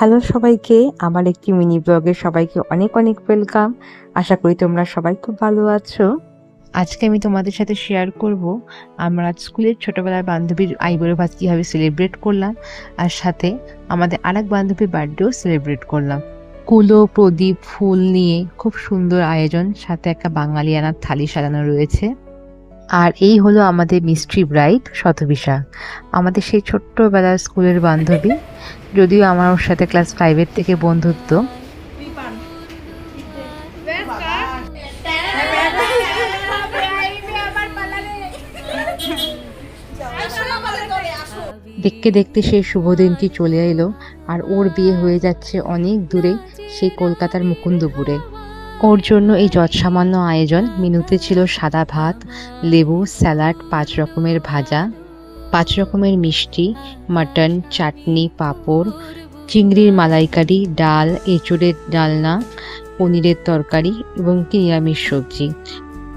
Hello সবাইকে, আমার একটি মিনি ব্লগে সবাইকে অনেক অনেক ওয়েলকাম। আশা করি তোমরা সবাই খুব ভালো আছো। আজকে আমি তোমাদের সাথে শেয়ার করব আমরা স্কুলের ছোটবেলার বান্ধবীর আইবুড়ো ভাত কীভাবে সেলিব্রেট করলাম, আর সাথে আমাদের আরেক বান্ধবীর বার্থডেও সেলিব্রেট করলাম। কুলো, প্রদীপ, ফুল নিয়ে খুব সুন্দর আয়োজন, সাথে একটা বাঙালিয়ানার থালি সাজানো রয়েছে। আর এই হলো আমাদের মিস্ট্রি ব্রাইড শতবিশা, আমাদের সেই ছোট্টবেলার স্কুলের বান্ধবী। যদিও আমার ওর সাথে ক্লাস 5-এর থেকে বন্ধুত্ব। দেখতে দেখতে সেই শুভ দিনটি চলে এলো, আর ওর বিয়ে হয়ে যাচ্ছে অনেক দূরে, সেই কলকাতার মুকুন্দপুরে। ওর জন্য এই যৎসামান্য আয়োজন। মেনুতে ছিল সাদা ভাত, লেবু, স্যালাড, 5 রকমের ভাজা, 5 রকমের মিষ্টি, মাটন, চাটনি, পাঁপড়, চিংড়ির মালাইকারি, ডাল, এঁচোড়ের ডালনা, পনিরের তরকারি এবং কি নিরামিষ সবজি।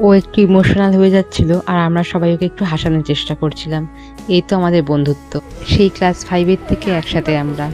ও একটু ইমোশনাল হয়ে যাচ্ছিল, আর আমরা সবাই ওকে একটু হাসানোর চেষ্টা করছিলাম। এই তো আমাদের বন্ধুত্ব, সেই ক্লাস 5-এর থেকে একসাথে আমরা।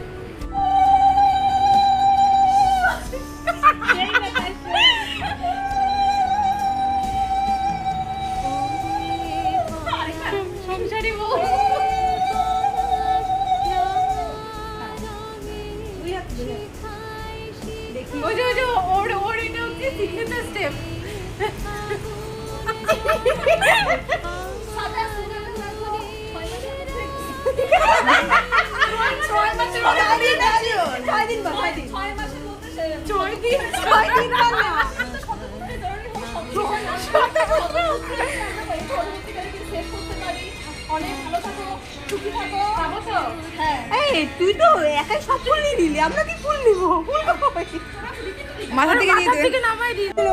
তুই তো একাই সব ফুল নিয়ে নিলি, আমরা কি ফুল নিব? মাথা থেকে নিয়ে দে, নামাই দিয়ে দিল।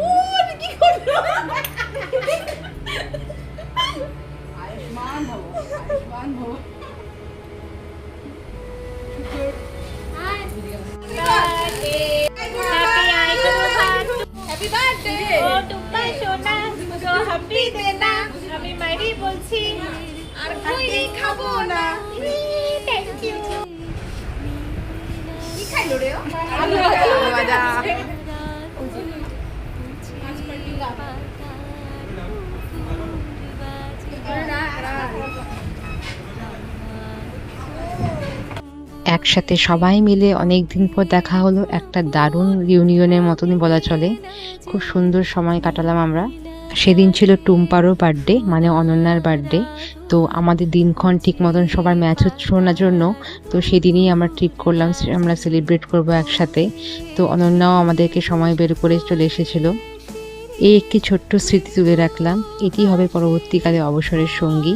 ও কি করলো? আয়ুষ্মান ভব, আয়ুষ্মান ভব। হ্যাপি বার্থডে ও টুম্পা সোনা, তো হ্যাপি দেনা। আমি মাইরি বলছি, আর খইরি খাবো না। Thank you. কি খাইলো রে? আলু ভাজা। একসাথে সবাই মিলে অনেক দিন পর দেখা হলো, একটা দারুণ রিউনিয়নের মতনই বলা চলে। খুব সুন্দর সময় কাটালাম আমরা। সেদিন ছিল টুম্পারও বার্থডে, মানে অনন্যার বার্থডে। তো আমাদের দিনক্ষণ ঠিক মতন সবার ম্যাচ হচ্ছিল না জন্য, তো সেদিনই আমরা ঠিক করলাম আমরা সেলিব্রেট করব একসাথে। তো অনন্যাও আমাদেরকে সময় বের করে চলে এসেছিল। এই একটি ছোট্ট স্মৃতি তুলে রাখলাম, এটি হবে পরবর্তীকালে অবসরের সঙ্গী।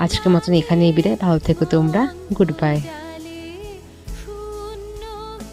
আজকের মতন এখানেই বিদায়, ভালো থেকো তোমরা, গুড বাই।